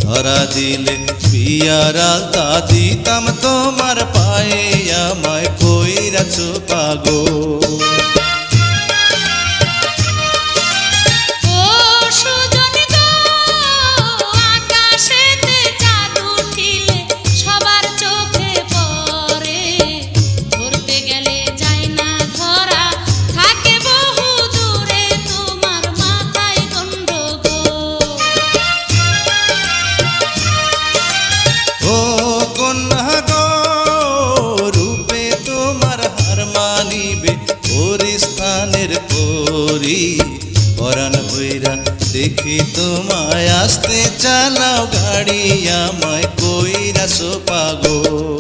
ধরা দিলে বিয়ার আলতা দিতাম তোমার পায়ে, আমায় কইরাছো পাগল। পরাণ ভৈরা দেখি তোমায় আসতে চালাও গাড়ি, আমায় কইরাছো পাগল।